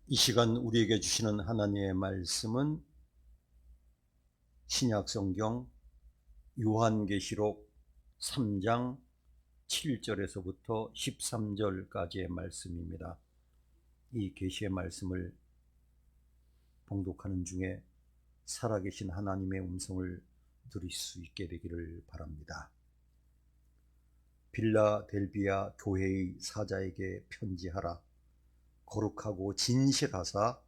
이 시간 우리에게 주시는 하나님의 말씀은 신약 성경 요한계시록 3장 7절에서부터 13절까지의 말씀입니다. 이 계시의 말씀을 봉독하는 중에 살아계신 하나님의 음성을 들을 수 있게 되기를 바랍니다. 빌라델비아 교회의 사자에게 편지하라. 거룩하고 진실하사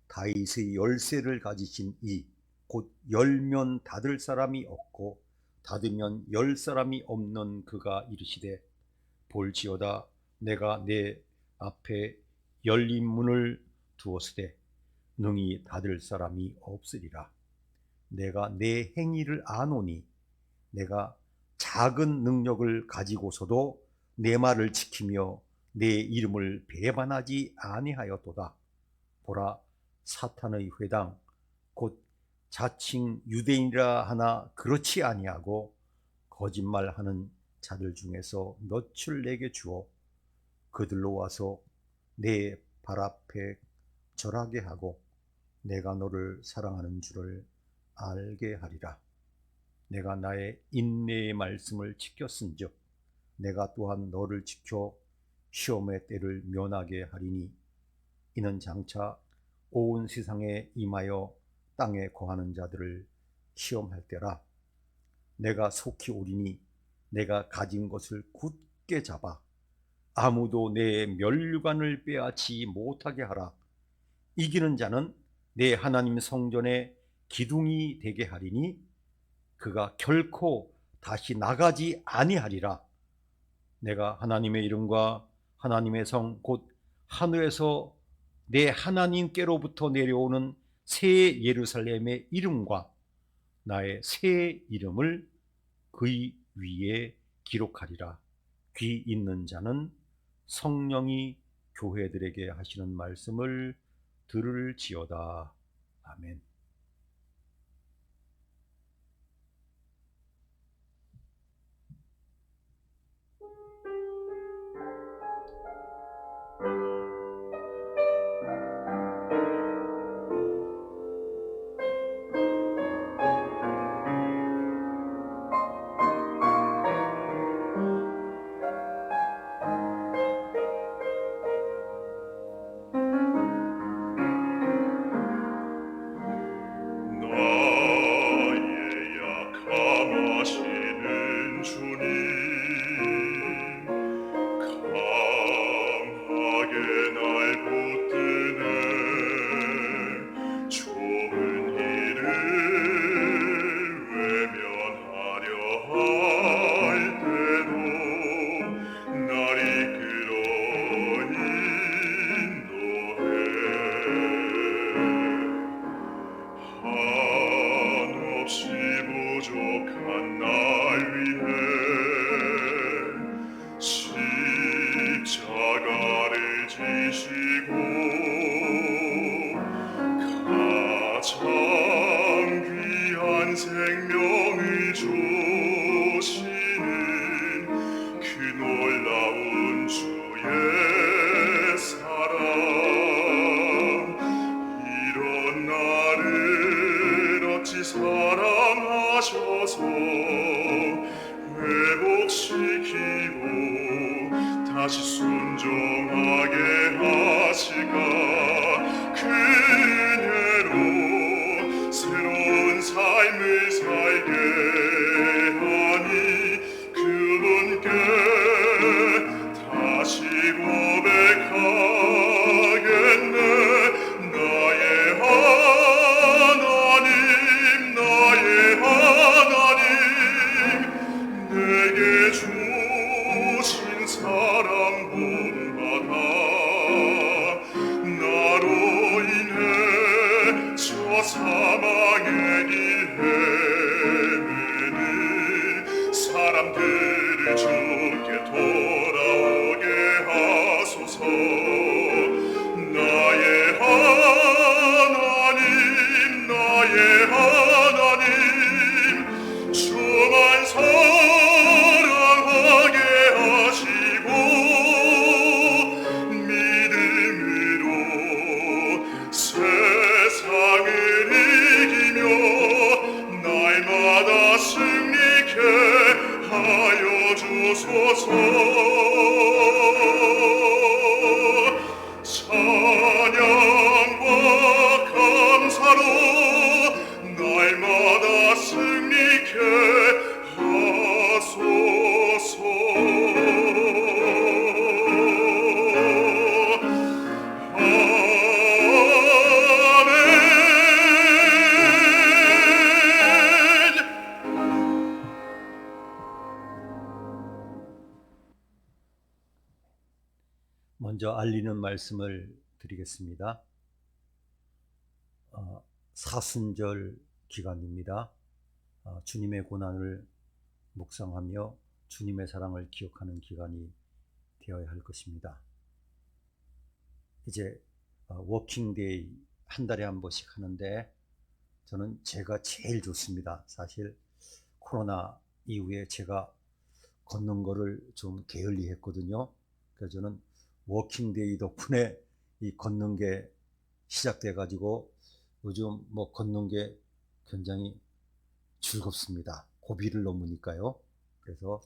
다윗의 열쇠를 가지신 이 곧 열면 닫을 사람이 없고 닫으면 열 사람이 없는 그가 이르시되, 볼지어다 내가 내 앞에 열린 문을 두었으되 능히 닫을 사람이 없으리라. 내가 내 행위를 아노니 내가 작은 능력을 가지고서도 내 말을 지키며 내 이름을 배반하지 아니하였도다. 보라, 사탄의 회당 곧 자칭 유대인이라 하나 그렇지 아니하고 거짓말하는 자들 중에서 몇을 내게 주어 그들로 와서 내 발 앞에 절하게 하고 내가 너를 사랑하는 줄을 알게 하리라. 내가 나의 인내의 말씀을 지켰은즉 내가 또한 너를 지켜 시험의 때를 면하게 하리니, 이는 장차 온 세상에 임하여 땅에 거하는 자들을 시험할 때라. 내가 속히 오리니 내가 가진 것을 굳게 잡아 아무도 내 멸류관을 빼앗지 못하게 하라. 이기는 자는 내 하나님 성전의 기둥이 되게 하리니 그가 결코 다시 나가지 아니하리라. 내가 하나님의 이름과 하나님의 성 곧 하늘에서 내 하나님께로부터 내려오는 새 예루살렘의 이름과 나의 새 이름을 그의 위에 기록하리라. 귀 있는 자는 성령이 교회들에게 하시는 말씀을 들을지어다. 아멘. 생명을 주시는 그 놀라운 주의 사랑, 이런 나를 어찌 사랑하셔서 회복시키고 다시 순종하게 하실까. 그녀로 새로운 삶을 살게 하니 그분께 다시 고백하겠네. 나의 하나님, 나의 하나님, 내게 주신 사랑 본받아. 나로 인해 저 사망의 길 먼저 알리는 말씀을 드리겠습니다. 사순절 기간입니다. 주님의 고난을 묵상하며 주님의 사랑을 기억하는 기간이 되어야 할 것입니다. 이제 워킹데이 한 달에 한 번씩 하는데 저는 제가 제일 좋습니다. 사실 코로나 이후에 제가 걷는 거를 좀 게을리 했거든요. 그래서 저는 워킹데이 덕분에 이 걷는 게 시작돼 가지고 요즘 뭐 걷는 게 굉장히 즐겁습니다. 고비를 넘으니까요. 그래서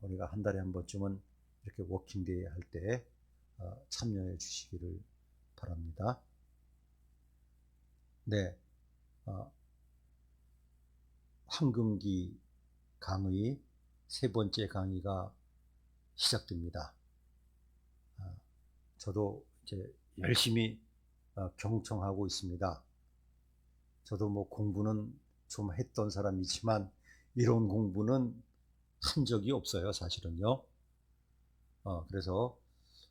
우리가 한 달에 한 번쯤은 이렇게 워킹데이 할 때 참여해 주시기를 바랍니다. 네, 황금기 강의 세 번째 강의가 시작됩니다. 저도 이제 열심히 경청하고 있습니다. 저도 뭐 공부는 좀 했던 사람이지만 이런 공부는 한 적이 없어요, 사실은요. 그래서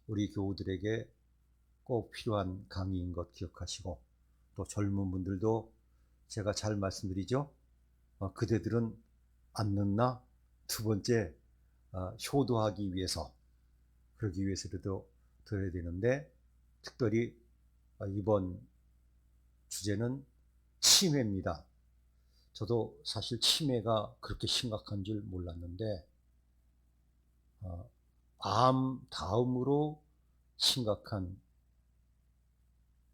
우리 교우들에게 꼭 필요한 강의인 것 기억하시고, 또 젊은 분들도 제가 잘 말씀드리죠. 그대들은 안 늦나? 두 번째, 효도하기 위해서, 그러기 위해서라도 들어야 되는데, 특별히 이번 주제는 치매입니다. 저도 사실 치매가 그렇게 심각한 줄 몰랐는데 암 다음으로 심각한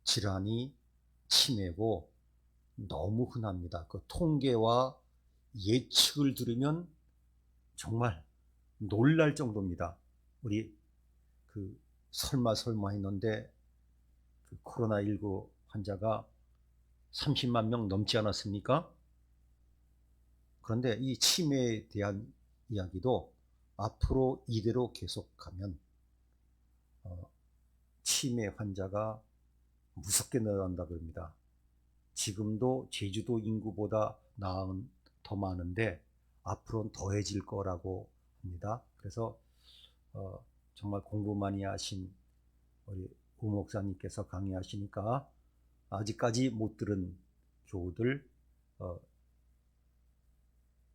질환이 치매고 너무 흔합니다. 그 통계와 예측을 들으면 정말 놀랄 정도입니다. 우리 설마 했는데 코로나19 환자가 30만 명 넘지 않았습니까? 그런데 이 치매에 대한 이야기도 앞으로 이대로 계속하면 치매 환자가 무섭게 늘어난다고 합니다. 지금도 제주도 인구보다 더 많은데 앞으로는 더해질 거라고 합니다. 그래서 정말 공부 많이 하신 우리 우 목사님께서 강의하시니까 아직까지 못 들은 교우들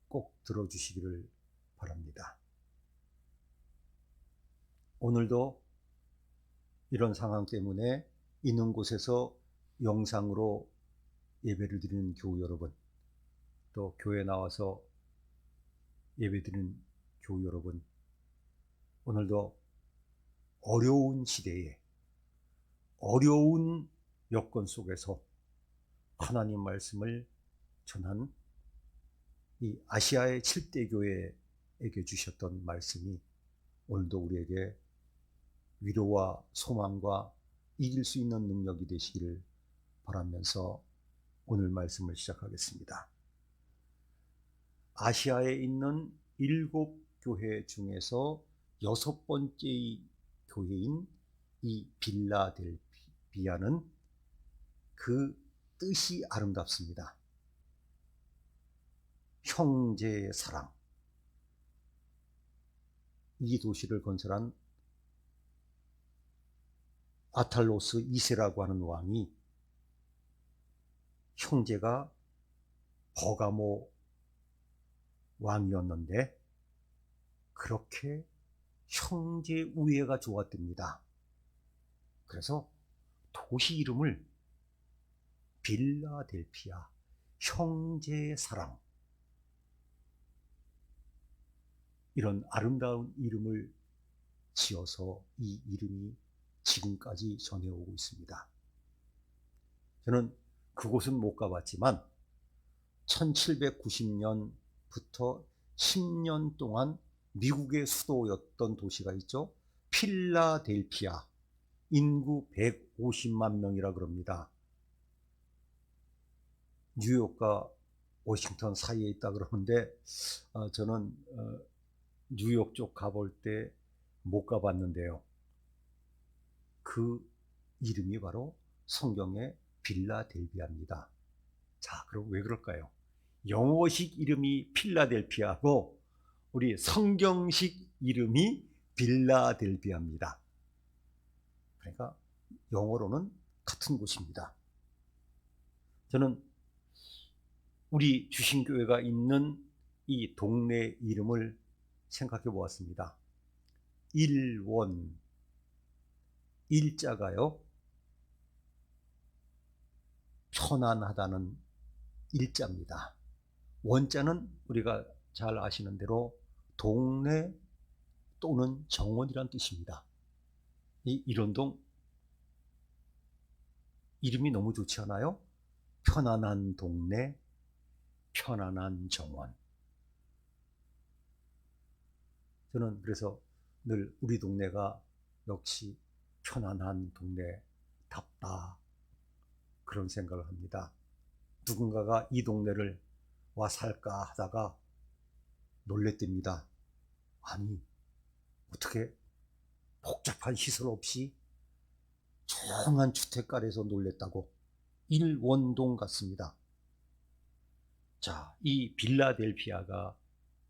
꼭 들어주시기를 바랍니다. 오늘도 이런 상황 때문에 있는 곳에서 영상으로 예배를 드리는 교우 여러분, 또 교회 나와서 예배 드리는 교우 여러분, 오늘도 어려운 시대에 어려운 여건 속에서 하나님 말씀을 전한 이 아시아의 7대 교회에게 주셨던 말씀이 오늘도 우리에게 위로와 소망과 이길 수 있는 능력이 되시기를 바라면서 오늘 말씀을 시작하겠습니다. 아시아에 있는 7교회 중에서 6번째 교회인 이 빌라델비아는 그 뜻이 아름답습니다. 형제의 사랑. 이 도시를 건설한 아탈로스 2세라고 하는 왕이 형제가 버가모 왕이었는데 그렇게 형제 우애가 좋았답니다. 그래서 도시 이름을 빌라델피아, 형제의 사랑, 이런 아름다운 이름을 지어서 이 이름이 지금까지 전해오고 있습니다. 저는 그곳은 못 가봤지만 1790년부터 10년 동안 미국의 수도였던 도시가 있죠. 필라델피아. 인구 150만 명이라 그럽니다. 뉴욕과 워싱턴 사이에 있다 그러는데 저는 뉴욕 쪽 가볼 때 못 가봤는데요. 그 이름이 바로 성경의 빌라델비아입니다. 자, 그럼 왜 그럴까요? 영어식 이름이 필라델피아고 우리 성경식 이름이 빌라델비아입니다. 그러니까 영어로는 같은 곳입니다. 저는 우리 주신교회가 있는 이 동네 이름을 생각해 보았습니다. 일원, 일자가요, 편안하다는 일자입니다. 원자는 우리가 잘 아시는 대로 동네 또는 정원이란 뜻입니다. 이 일원동 이름이 너무 좋지 않아요? 편안한 동네, 편안한 정원. 저는 그래서 늘 우리 동네가 역시 편안한 동네답다, 그런 생각을 합니다. 누군가가 이 동네를 와 살까 하다가 놀랬답니다. 아니, 어떻게 복잡한 시설 없이 조용한 주택가에서 놀랬다고. 일원동 같습니다. 자, 이 빌라델피아가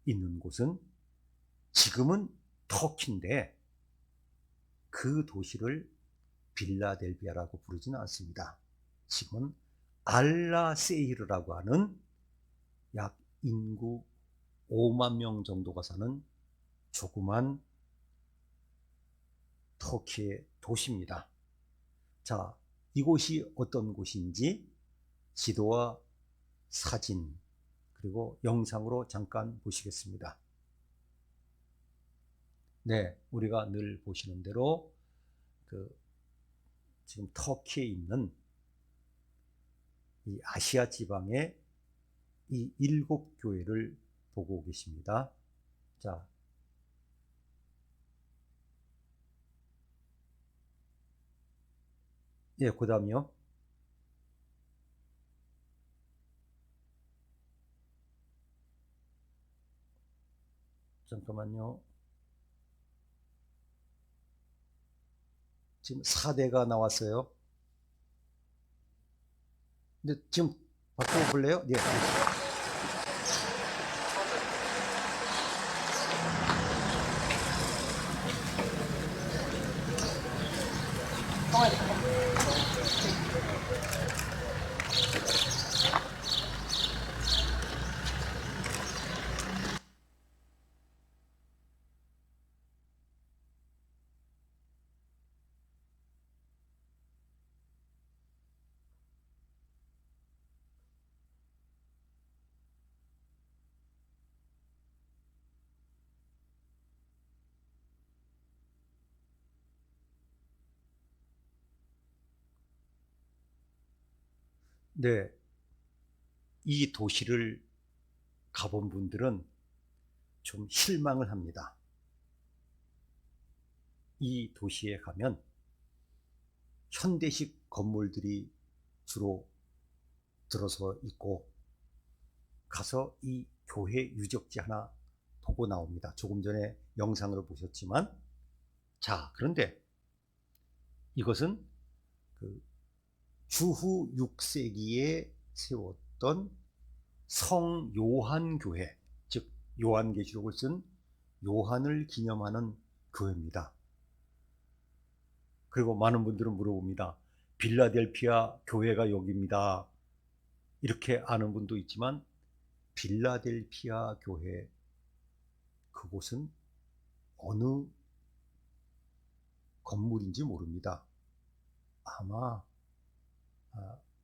있는 곳은 지금은 터키인데 그 도시를 빌라델피아라고 부르지는 않습니다. 지금은 알라세이르라고 하는 약 인구 5만 명 정도가 사는 조그만 터키의 도시입니다. 자, 이곳이 어떤 곳인지 지도와 사진 그리고 영상으로 잠깐 보시겠습니다. 네, 우리가 늘 보시는 대로 지금 터키에 있는 이 아시아 지방의 이 7교회를 보고 계십니다. 자, 예, 그 다음이요. 잠깐만요. 지금 4대가 나왔어요. 근데 지금 바꿔볼래요? 네. 네, 이 도시를 가본 분들은 좀 실망을 합니다. 이 도시에 가면 현대식 건물들이 주로 들어서 있고 가서 이 교회 유적지 하나 보고 나옵니다. 조금 전에 영상으로 보셨지만, 자, 그런데 이것은 주후 6세기에 세웠던 성 요한 교회, 즉 요한계시록을 쓴 요한을 기념하는 교회입니다. 그리고 많은 분들은 물어봅니다. 빌라델피아 교회가 여기입니다. 이렇게 아는 분도 있지만 빌라델피아 교회, 그곳은 어느 건물인지 모릅니다. 아마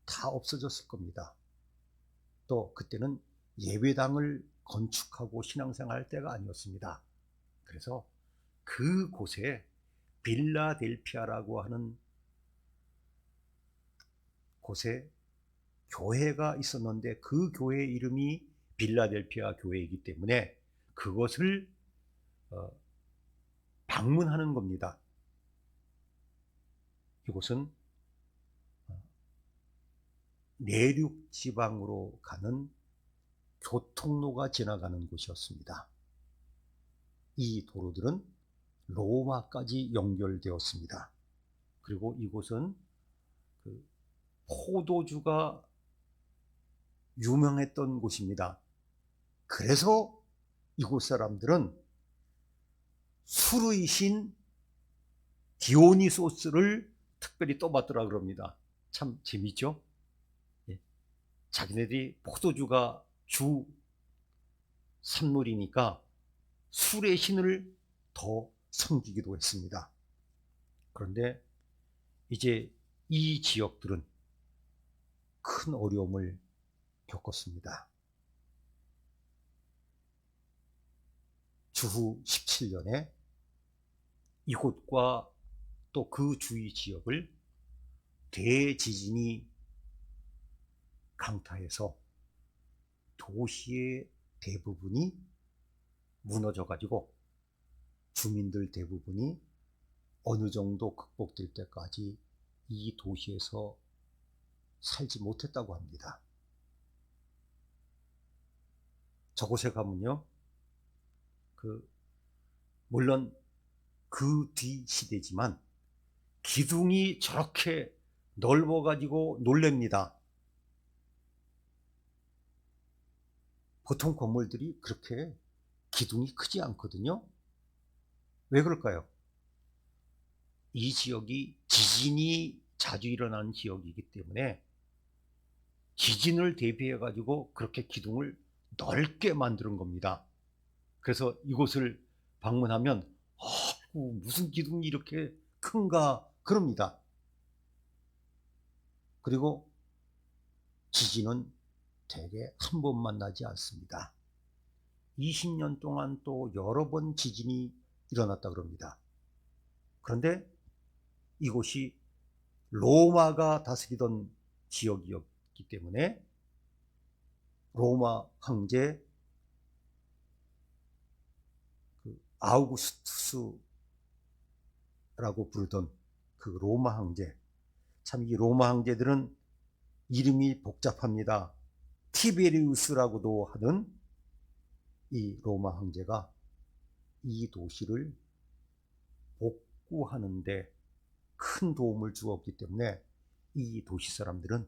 다 없어졌을 겁니다. 또 그때는 예배당을 건축하고 신앙생활할 때가 아니었습니다. 그래서 그곳에 빌라델피아라고 하는 곳에 교회가 있었는데 그 교회 이름이 빌라델피아 교회이기 때문에 그것을 방문하는 겁니다. 이곳은 내륙 지방으로 가는 교통로가 지나가는 곳이었습니다. 이 도로들은 로마까지 연결되었습니다. 그리고 이곳은 포도주가 유명했던 곳입니다. 그래서 이곳 사람들은 술의신 디오니소스를 특별히 떠받들라 그럽니다. 참 재밌죠? 예. 자기네들이 포도주가 주 산물이니까 술의 신을 더 섬기기도 했습니다. 그런데 이제 이 지역들은 큰 어려움을 겪었습니다. 주후 17년에 이곳과 또 그 주위 지역을 대지진이 강타해서 도시의 대부분이 무너져 가지고 주민들 대부분이 어느 정도 극복될 때까지 이 도시에서 살지 못했다고 합니다. 저곳에 가면요, 물론 그 뒤 시대지만 기둥이 저렇게 넓어가지고 놀랍니다. 보통 건물들이 그렇게 기둥이 크지 않거든요. 왜 그럴까요? 이 지역이 지진이 자주 일어나는 지역이기 때문에 지진을 대비해 가지고 그렇게 기둥을 넓게 만드는 겁니다. 그래서 이곳을 방문하면 무슨 기둥이 이렇게 큰가 그럽니다. 그리고 지진은 대개 한 번만 나지 않습니다. 20년 동안 또 여러 번 지진이 일어났다 그럽니다. 그런데 이곳이 로마가 다스리던 지역이었기 때문에 로마 황제 아우구스투스라고 부르던 그 로마 황제, 참 이 로마 황제들은 이름이 복잡합니다. 티베리우스라고도 하는 이 로마 황제가 이 도시를 복구하는데 큰 도움을 주었기 때문에 이 도시 사람들은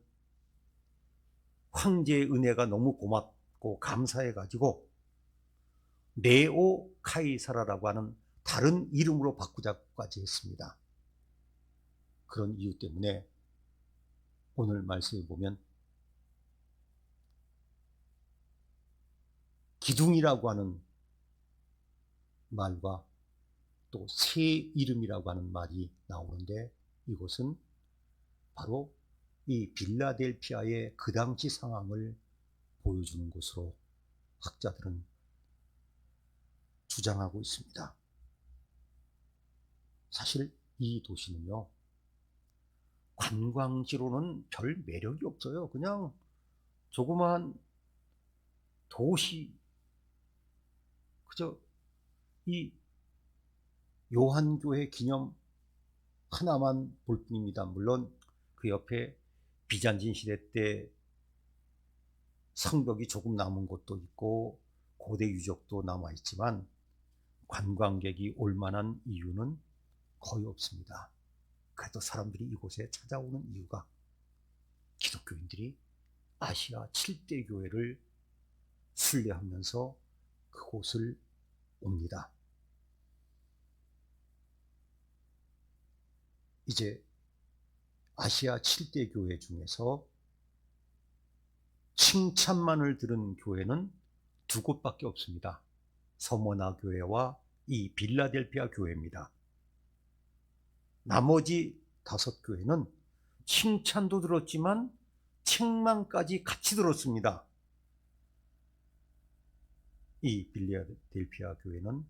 황제의 은혜가 너무 고맙고 감사해 가지고 네오 카이사라라고 하는 다른 이름으로 바꾸자고까지 했습니다. 그런 이유 때문에 오늘 말씀에 보면 기둥이라고 하는 말과 또 새 이름이라고 하는 말이 나오는데 이곳은 바로 이 빌라델피아의 그 당시 상황을 보여주는 것으로 학자들은 주장하고 있습니다. 사실 이 도시는요, 관광지로는 별 매력이 없어요. 그냥 조그마한 도시, 그저 이 요한교회 기념 하나만 볼 뿐입니다. 물론 그 옆에 비잔틴 시대 때 성벽이 조금 남은 곳도 있고 고대 유적도 남아 있지만 관광객이 올 만한 이유는 거의 없습니다. 그래도 사람들이 이곳에 찾아오는 이유가 기독교인들이 아시아 7대 교회를 순례하면서 그곳을 옵니다. 이제 아시아 7대 교회 중에서 칭찬만을 들은 교회는 두 곳밖에 없습니다. 서머나 교회와 이 빌라델피아 교회입니다. 나머지 5교회는 칭찬도 들었지만 책망까지 같이 들었습니다. 이 빌라델피아 교회는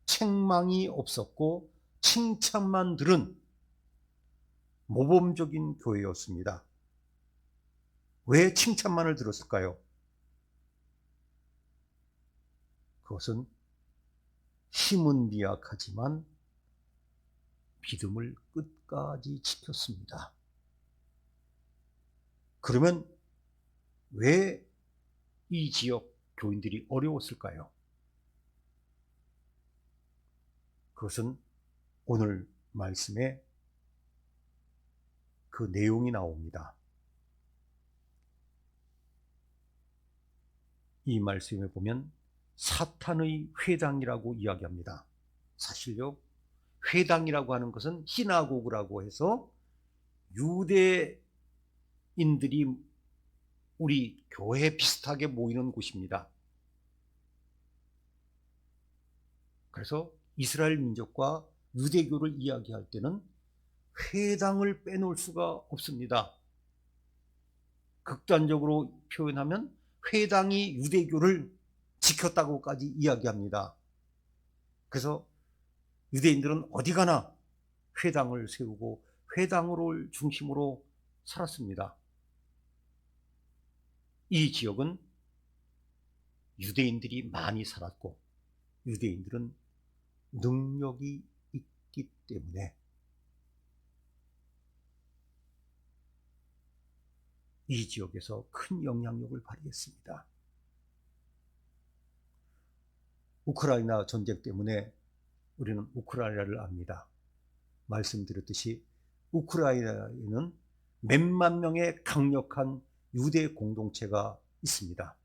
책망이 없었고 칭찬만 들은 모범적인 교회였습니다. 왜 칭찬만을 들었을까요? 그것은 힘은 미약하지만 믿음을 끝까지 지켰습니다. 그러면 왜 이 지역 교인들이 어려웠을까요? 그것은 오늘 말씀에 그 내용이 나옵니다. 이 말씀에 보면 사탄의 회당이라고 이야기합니다. 사실요, 회당이라고 하는 것은 시나고그라고 해서 유대인들이 우리 교회 비슷하게 모이는 곳입니다. 그래서 이스라엘 민족과 유대교를 이야기할 때는 회당을 빼놓을 수가 없습니다. 극단적으로 표현하면 회당이 유대교를 지켰다고까지 이야기합니다. 그래서 유대인들은 어디 가나 회당을 세우고 회당을 중심으로 살았습니다. 이 지역은 유대인들이 많이 살았고 유대인들은 능력이 있기 때문에 이 지역에서 큰 영향력을 발휘했습니다. 우크라이나 전쟁 때문에 우리는 우크라이나를 압니다. 말씀드렸듯이 우크라이나에는 몇만 명의 강력한 유대 공동체가 있습니다.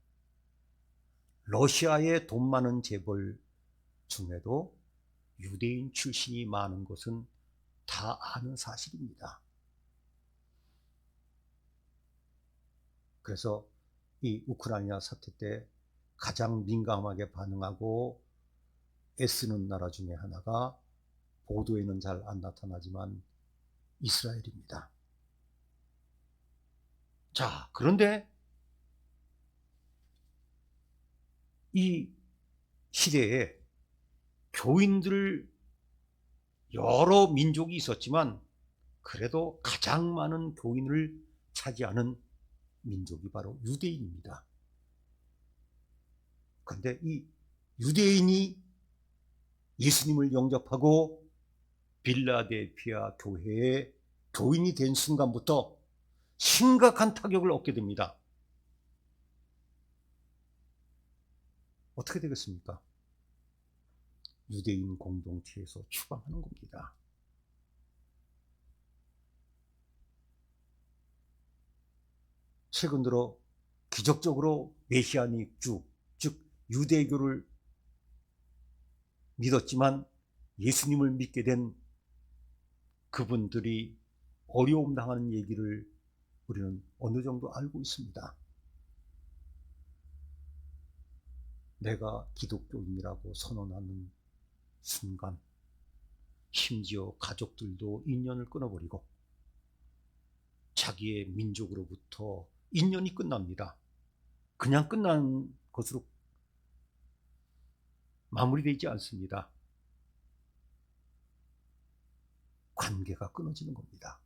러시아의 돈 많은 재벌 중에도 유대인 출신이 많은 것은 다 아는 사실입니다. 그래서 이 우크라이나 사태 때 가장 민감하게 반응하고 애쓰는 나라 중에 하나가 보도에는 잘 안 나타나지만 이스라엘입니다. 자, 그런데 이 시대에 교인들 여러 민족이 있었지만 그래도 가장 많은 교인을 차지하는 민족이 바로 유대인입니다. 그런데 이 유대인이 예수님을 영접하고 빌라델피아 교회의 교인이 된 순간부터 심각한 타격을 얻게 됩니다. 어떻게 되겠습니까? 유대인 공동체에서 추방하는 겁니다. 최근 들어 기적적으로 메시아닉주, 즉 유대교를 믿었지만 예수님을 믿게 된 그분들이 어려움 당하는 얘기를 우리는 어느 정도 알고 있습니다. 내가 기독교인이라고 선언하는 순간 심지어 가족들도 인연을 끊어버리고 자기의 민족으로부터 인연이 끝납니다. 그냥 끝난 것으로 마무리되지 않습니다. 관계가 끊어지는 겁니다.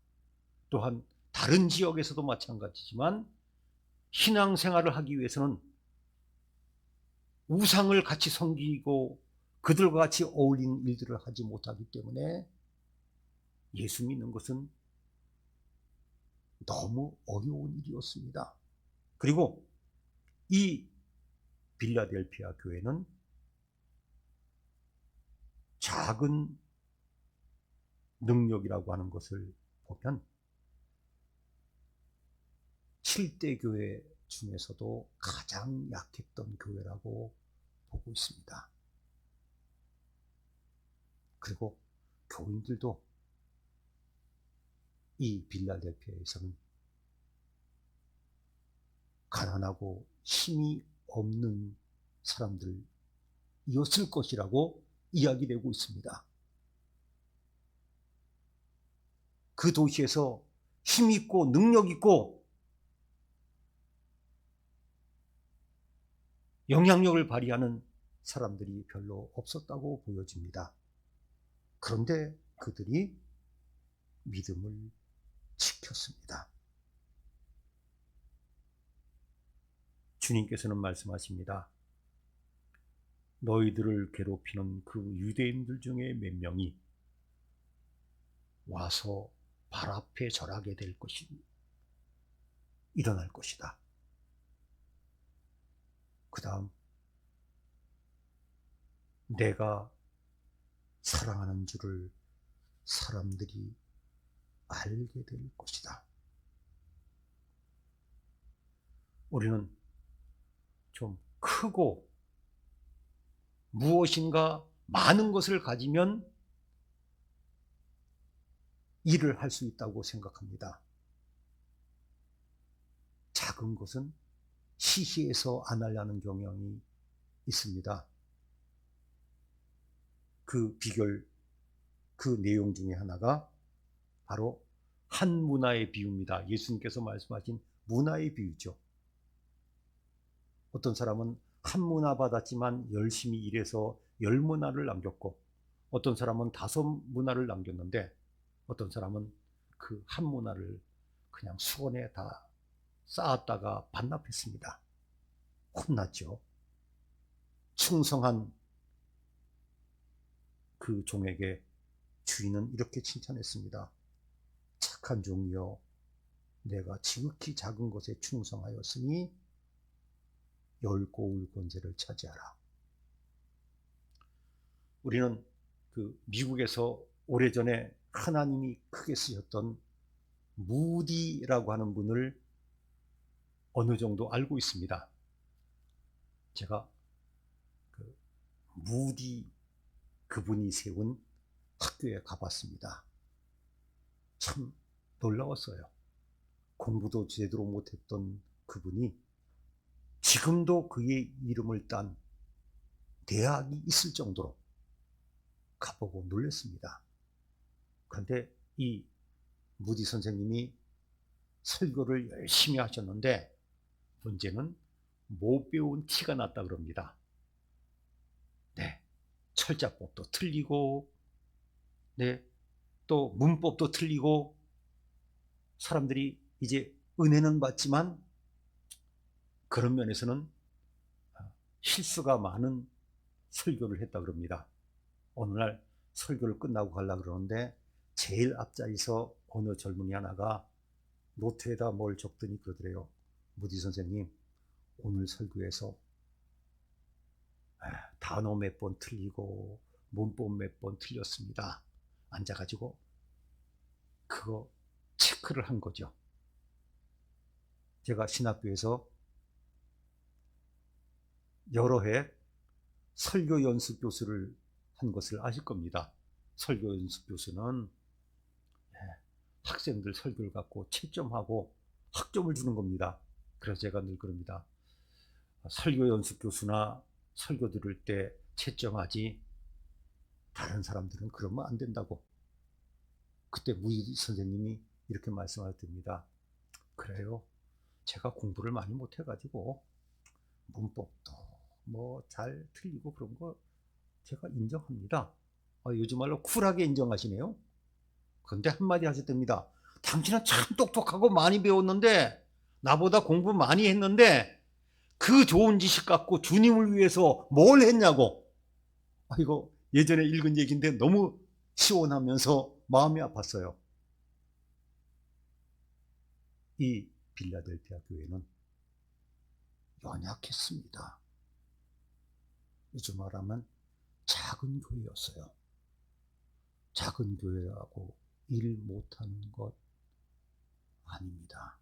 또한 다른 지역에서도 마찬가지지만 신앙생활을 하기 위해서는 우상을 같이 섬기고 그들과 같이 어울리는 일들을 하지 못하기 때문에 예수 믿는 것은 너무 어려운 일이었습니다. 그리고 이 빌라델피아 교회는 작은 능력이라고 하는 것을 보면 7대 교회 중에서도 가장 약했던 교회라고 보고 있습니다. 그리고 교인들도 이 빌라델피아에서는 가난하고 힘이 없는 사람들이었을 것이라고 이야기되고 있습니다. 그 도시에서 힘 있고 능력 있고 영향력을 발휘하는 사람들이 별로 없었다고 보여집니다. 그런데 그들이 믿음을 지켰습니다. 주님께서는 말씀하십니다. 너희들을 괴롭히는 그 유대인들 중에 몇 명이 와서 발 앞에 절하게 될 것이 일어날 것이다. 그 다음 내가 사랑하는 줄을 사람들이 알게 될 것이다. 우리는 좀 크고 무엇인가 많은 것을 가지면 일을 할 수 있다고 생각합니다. 작은 것은 시시해서 안 하려는 경향이 있습니다. 그 비결, 그 내용 중에 하나가 바로 한 문화의 비유입니다. 예수님께서 말씀하신 문화의 비유죠. 어떤 사람은 한 문화 받았지만 열심히 일해서 10문화를 남겼고, 어떤 사람은 5문화를 남겼는데, 어떤 사람은 그 한 문화를 그냥 수건에 다 쌓았다가 반납했습니다. 혼났죠. 충성한 그 종에게 주인은 이렇게 칭찬했습니다. 착한 종이여, 내가 지극히 작은 것에 충성하였으니 열고울 권세를 차지하라. 우리는 그 미국에서 오래전에 하나님이 크게 쓰셨던 무디라고 하는 분을 어느 정도 알고 있습니다. 제가 그 무디 그분이 세운 학교에 가봤습니다. 참 놀라웠어요. 공부도 제대로 못했던 그분이 지금도 그의 이름을 딴 대학이 있을 정도로 가보고 놀랐습니다. 그런데 이 무디 선생님이 설교를 열심히 하셨는데 문제는 못 배운 티가 났다 그럽니다. 네, 철자법도 틀리고, 네, 또 문법도 틀리고, 사람들이 이제 은혜는 받지만 그런 면에서는 실수가 많은 설교를 했다 그럽니다. 어느 날 설교를 끝나고 가려고 그러는데 제일 앞자리에서 어느 젊은이 하나가 노트에다 뭘 적더니 그러더래요. 무디 선생님, 오늘 설교에서 단어 몇 번 틀리고 문법 몇 번 틀렸습니다. 앉아가지고 그거 체크를 한 거죠. 제가 신학교에서 여러 해 설교 연습 교수를 한 것을 아실 겁니다. 설교 연습 교수는 학생들 설교를 갖고 채점하고 학점을 주는 겁니다. 그래서 제가 늘 그럽니다. 설교 연습 교수나 설교 들을 때 채점하지 다른 사람들은 그러면 안 된다고. 그때 무디 선생님이 이렇게 말씀하셨답니다. 그래요, 제가 공부를 많이 못해가지고 문법도 뭐 잘 틀리고 그런 거 제가 인정합니다. 요즘 말로 쿨하게 인정하시네요. 그런데 한마디 하셨답니다. 당신은 참 똑똑하고 많이 배웠는데, 나보다 공부 많이 했는데 그 좋은 지식 갖고 주님을 위해서 뭘 했냐고. 이거 예전에 읽은 얘기인데 너무 시원하면서 마음이 아팠어요. 이 빌라델피아 교회는 연약했습니다. 요즘 말하면 작은 교회였어요. 작은 교회라고 일 못하는 것 아닙니다.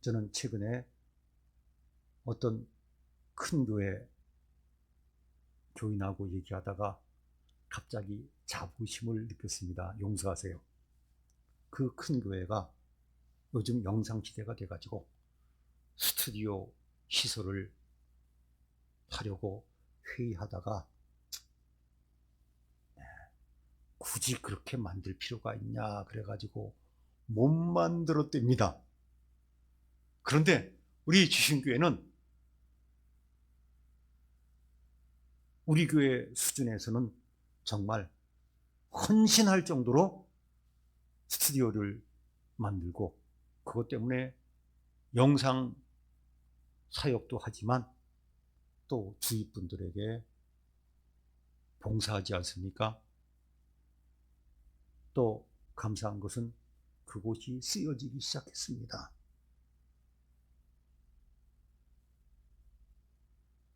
저는 최근에 어떤 큰 교회 교인하고 얘기하다가 갑자기 자부심을 느꼈습니다. 용서하세요. 그 큰 교회가 요즘 영상시대가 돼가지고 스튜디오 시설을 하려고 회의하다가 굳이 그렇게 만들 필요가 있냐 그래가지고 못 만들었답니다. 그런데 우리 지신교회는 우리 교회 수준에서는 정말 헌신할 정도로 스튜디오를 만들고, 그것 때문에 영상 사역도 하지만 또 주위 분들에게 봉사하지 않습니까? 또 감사한 것은 그곳이 쓰여지기 시작했습니다.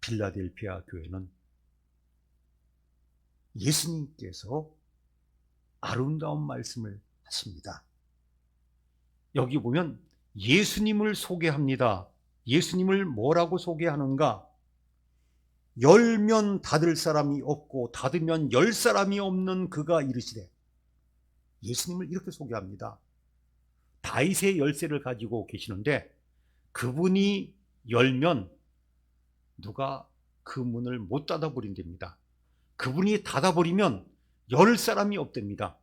빌라델피아 교회는 예수님께서 아름다운 말씀을 하십니다. 여기 보면 예수님을 소개합니다. 예수님을 뭐라고 소개하는가? 열면 닫을 사람이 없고 닫으면 열 사람이 없는 그가 이르시되, 예수님을 이렇게 소개합니다. 다윗의 열쇠를 가지고 계시는데 그분이 열면 누가 그 문을 못 닫아버린답니다. 그분이 닫아버리면 열 사람이 없답니다.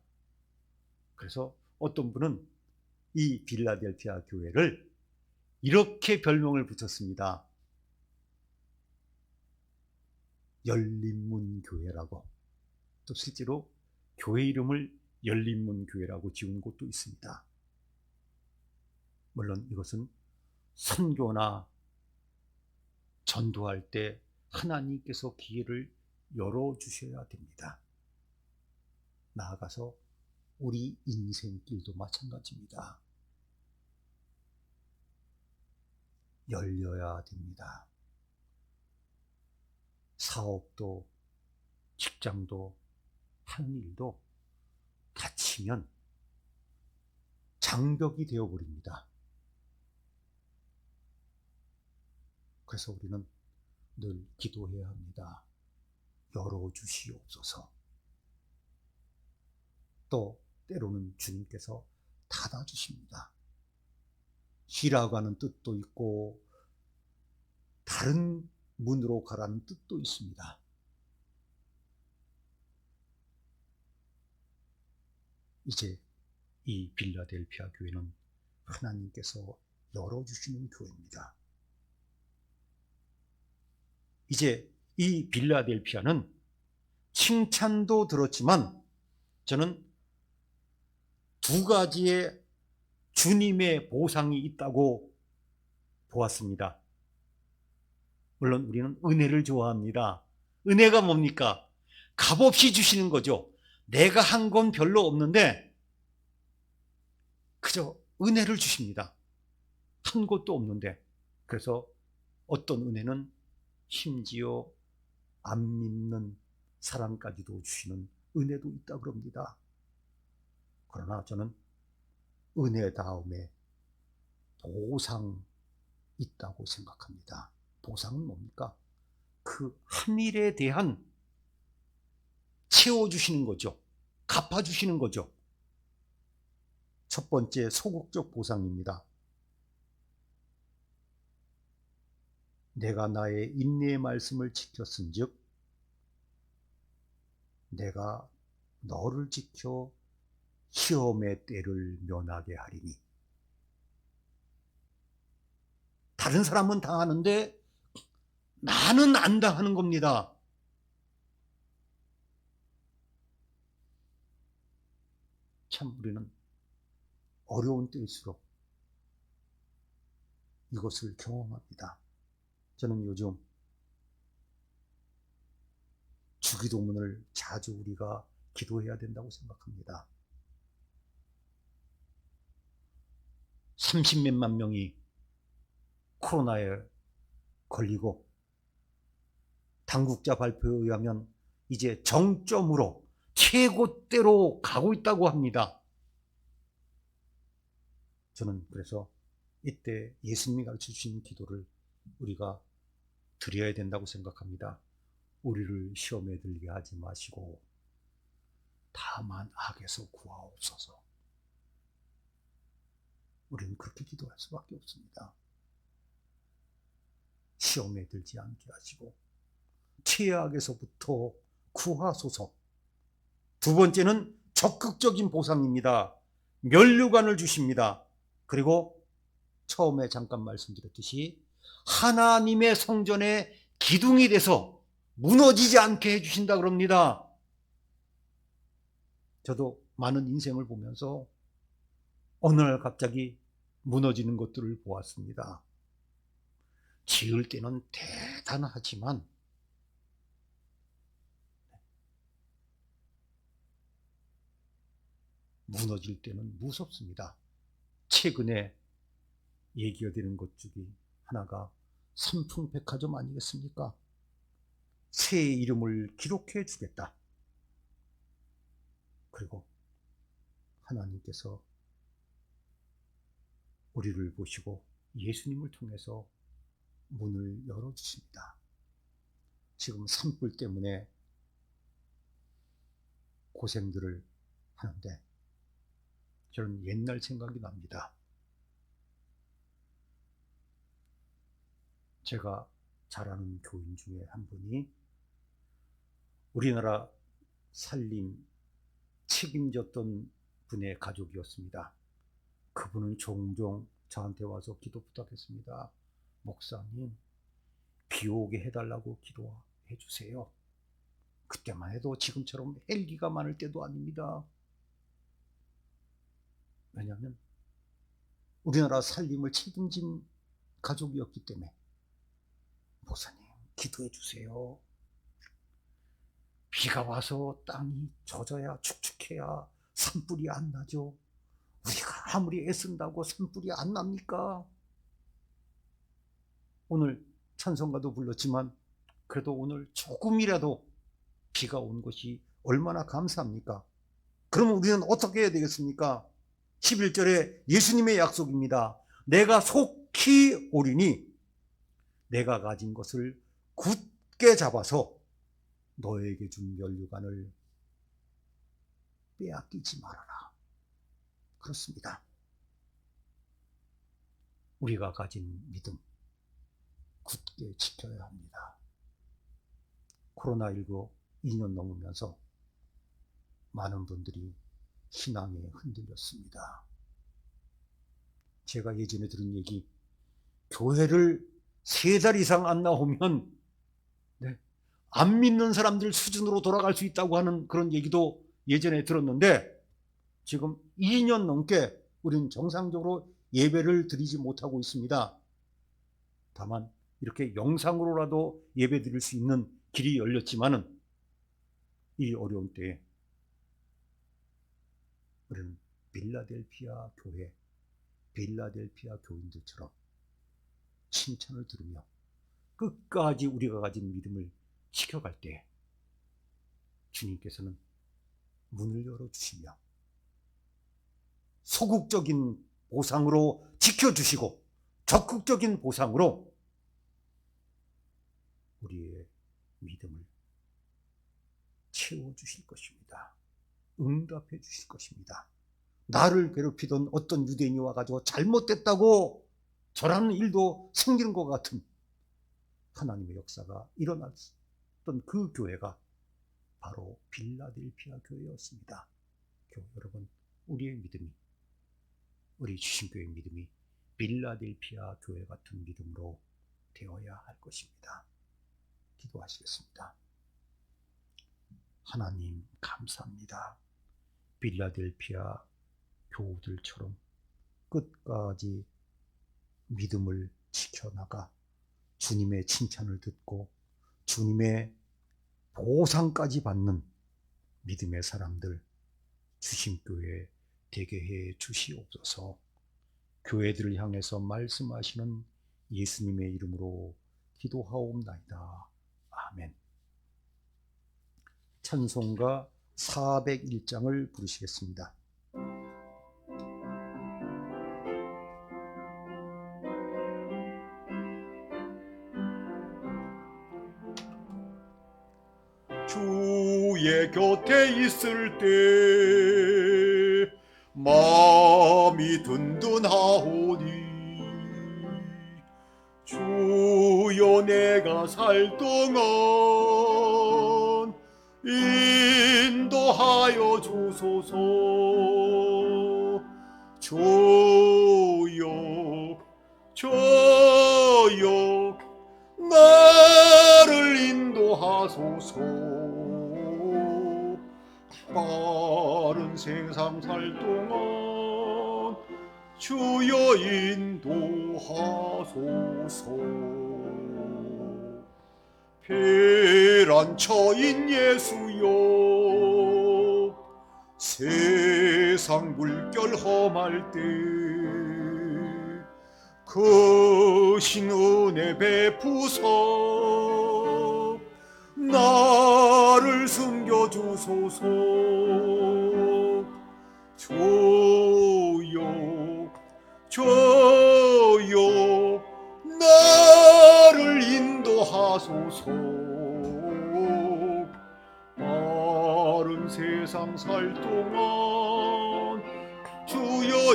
그래서 어떤 분은 이 빌라델피아 교회를 이렇게 별명을 붙였습니다. 열린문 교회라고. 또 실제로 교회 이름을 열린문 교회라고 지은 곳도 있습니다. 물론 이것은 선교나 전도할 때 하나님께서 기회를 열어주셔야 됩니다. 나아가서 우리 인생길도 마찬가지입니다. 열려야 됩니다. 사업도 직장도 하는 일도 닫히면 장벽이 되어버립니다. 그래서 우리는 늘 기도해야 합니다. 열어주시옵소서. 또 때로는 주님께서 닫아주십니다. 쉬라고 하는 뜻도 있고 다른 문으로 가라는 뜻도 있습니다. 이제 이 빌라델피아 교회는 하나님께서 열어주시는 교회입니다. 이제 이 빌라델피아는 칭찬도 들었지만 저는 두 가지의 주님의 보상이 있다고 보았습니다. 물론 우리는 은혜를 좋아합니다. 은혜가 뭡니까? 값없이 주시는 거죠. 내가 한 건 별로 없는데 그저 은혜를 주십니다. 한 것도 없는데. 그래서 어떤 은혜는 심지어 안 믿는 사람까지도 주시는 은혜도 있다 그럽니다. 그러나 저는 은혜 다음에 보상 있다고 생각합니다. 보상은 뭡니까? 그 한 일에 대한 채워주시는 거죠. 갚아주시는 거죠. 첫 번째 소극적 보상입니다. 내가 나의 인내의 말씀을 지켰은즉 내가 너를 지켜 시험의 때를 면하게 하리니. 다른 사람은 당하는데 나는 안 당하는 겁니다. 참 우리는 어려운 때일수록 이것을 경험합니다. 저는 요즘 주기도문을 자주 우리가 기도해야 된다고 생각합니다. 30몇만 명이 코로나에 걸리고 당국자 발표에 의하면 이제 정점으로 최고대로 가고 있다고 합니다. 저는 그래서 이때 예수님이 가르쳐 주신 기도를 우리가 드려야 된다고 생각합니다. 우리를 시험에 들게 하지 마시고 다만 악에서 구하옵소서. 우리는 그렇게 기도할 수밖에 없습니다. 시험에 들지 않게 하시고 최악에서부터 구하소서. 두 번째는 적극적인 보상입니다. 면류관을 주십니다. 그리고 처음에 잠깐 말씀드렸듯이 하나님의 성전의 기둥이 돼서 무너지지 않게 해주신다 그럽니다. 저도 많은 인생을 보면서 어느 날 갑자기 무너지는 것들을 보았습니다. 지을 때는 대단하지만 무너질 때는 무섭습니다. 최근에 얘기가 되는 것 중에 하나가 삼풍백화점 아니겠습니까? 새 이름을 기록해 주겠다. 그리고 하나님께서 우리를 보시고 예수님을 통해서 문을 열어주십니다. 지금 산불 때문에 고생들을 하는데 저는 옛날 생각이 납니다. 제가 잘 아는 교인 중에 한 분이 우리나라 살림 책임졌던 분의 가족이었습니다. 그분은 종종 저한테 와서 기도 부탁했습니다. 목사님, 비 오게 해달라고 기도해 주세요. 그때만 해도 지금처럼 헬기가 많을 때도 아닙니다. 왜냐하면 우리나라 살림을 책임진 가족이었기 때문에 목사님 기도해 주세요. 비가 와서 땅이 젖어야 축축해야 산불이 안 나죠. 우리가 아무리 애쓴다고 산불이 안 납니까? 오늘 찬송가도 불렀지만 그래도 오늘 조금이라도 비가 온 것이 얼마나 감사합니까? 그러면 우리는 어떻게 해야 되겠습니까? 11절에 예수님의 약속입니다. 내가 속히 오리니 내가 가진 것을 굳게 잡아서 너에게 준 면류관을 빼앗기지 말아라. 그렇습니다. 우리가 가진 믿음 굳게 지켜야 합니다. 코로나19 2년 넘으면서 많은 분들이 신앙에 흔들렸습니다. 제가 예전에 들은 얘기, 교회를 3달 이상 안 나오면 안 믿는 사람들 수준으로 돌아갈 수 있다고 하는 그런 얘기도 예전에 들었는데 지금 2년 넘게 우리는 정상적으로 예배를 드리지 못하고 있습니다. 다만 이렇게 영상으로라도 예배 드릴 수 있는 길이 열렸지만은 이 어려운 때에 우리는 빌라델피아 교회, 빌라델피아 교인들처럼 칭찬을 들으며 끝까지 우리가 가진 믿음을 지켜갈 때 주님께서는 문을 열어주시며 소극적인 보상으로 지켜주시고 적극적인 보상으로 우리의 믿음을 채워주실 것입니다. 응답해 주실 것입니다. 나를 괴롭히던 어떤 유대인이 와가지고 잘못됐다고 저라는 일도 생기는 것 같은 하나님의 역사가 일어났던 그 교회가 바로 빌라델피아 교회였습니다. 여러분, 우리의 믿음이, 우리 주신교회의 믿음이 빌라델피아 교회 같은 믿음으로 되어야 할 것입니다. 기도하시겠습니다. 하나님 감사합니다. 빌라델피아 교우들처럼 끝까지 믿음을 지켜나가 주님의 칭찬을 듣고 주님의 보상까지 받는 믿음의 사람들 주심교회 되게 해 주시옵소서. 교회들을 향해서 말씀하시는 예수님의 이름으로 기도하옵나이다. 아멘. 찬송가 401장을 부르시겠습니다. 주의 곁에 있을 때 마음이 든든하오니 주여 내가 살 동안 인도하여 주소서. 주여 나를 인도하소서. 빠른 세상 살 동안 주여 인도하소서. 피란처인 예수여 세상 물결 험할 때 크신 은혜 베푸사 나를 숨겨주소서. 주여 나를 인도하소서. 세상 살 동안 주여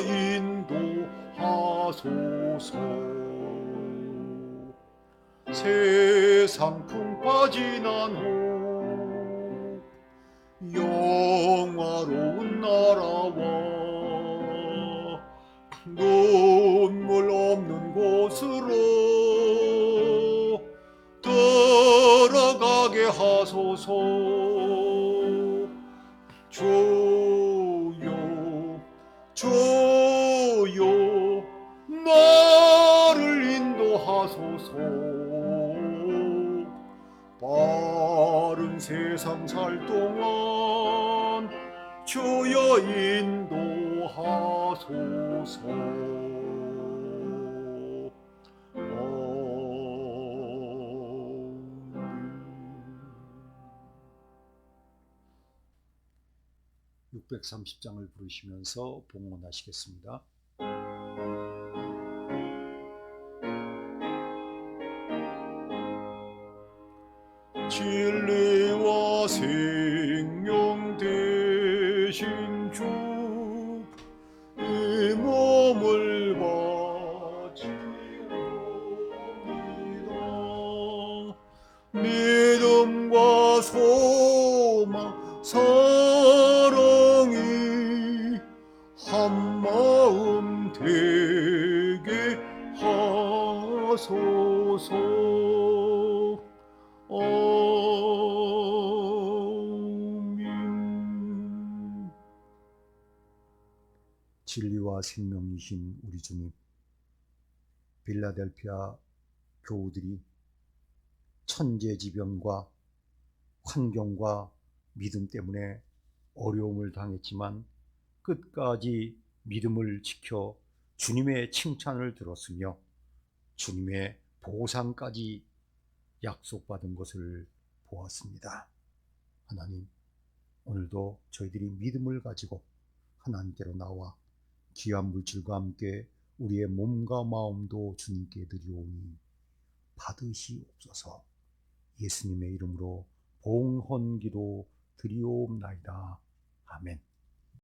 인도하소서. 세상 풍 빠진 한호 영화로운 나라와 눈물 없는 곳으로 들어가게 하소서. 주여 주여 나를 인도하소서. 바른 세상 살 동안 주여 인도하소서. 630장을 부르시면서 봉헌하시겠습니다. 진리와 생명 되신 주, 이 몸을 바치옵니다. 믿음과 소망 사랑이 한마음 되게 하소서. 아멘. 진리와 생명이신 우리 주님, 빌라델피아 교우들이 천재지변과 환경과 믿음 때문에 어려움을 당했지만 끝까지 믿음을 지켜 주님의 칭찬을 들었으며 주님의 보상까지 약속받은 것을 보았습니다. 하나님, 오늘도 저희들이 믿음을 가지고 하나님께로 나와 귀한 물질과 함께 우리의 몸과 마음도 주님께 드리오니 받으시옵소서. 예수님의 이름으로 봉헌기도 드리옵나이다. 아멘.